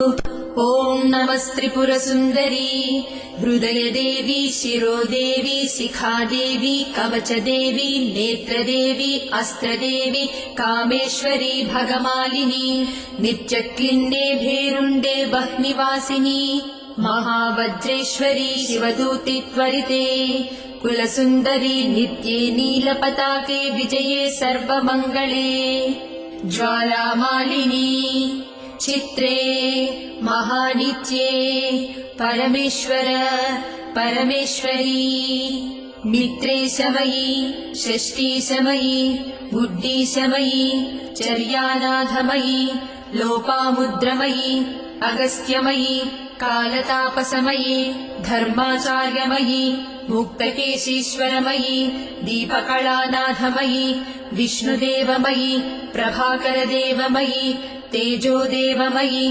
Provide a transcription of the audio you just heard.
ॐ नमस्त्रिपुरसुन्दरी हृदयदेवी शिरोदेवी शिखादेवी कवचदेवी नेत्रदेवी अस्त्रदेवी कामेश्वरी भगमालिनी नित्यक्लिन्ने भेरुण्डे बह्निवासिनी महावज्रेश्वरी शिवदूति त्वरिते कुलसुन्दरी नित्ये नीलपताके विजये सर्वमङ्गले ज्वालामालिनी चित्रे महानित्ये परमेश्वर परमेश्वरी मित्रेशमयी षष्ठीशमयी बुद्धिशमयी चर्यानाथमयी लोपामुद्रमयी अगस्त्यमयी कालतापसमयी धर्माचार्यमयी मुक्तकेशीश्वरमयी दीपकलानाथमयी विष्णुदेवमयी प्रभाकरदेवमयी तेजोदेवमयी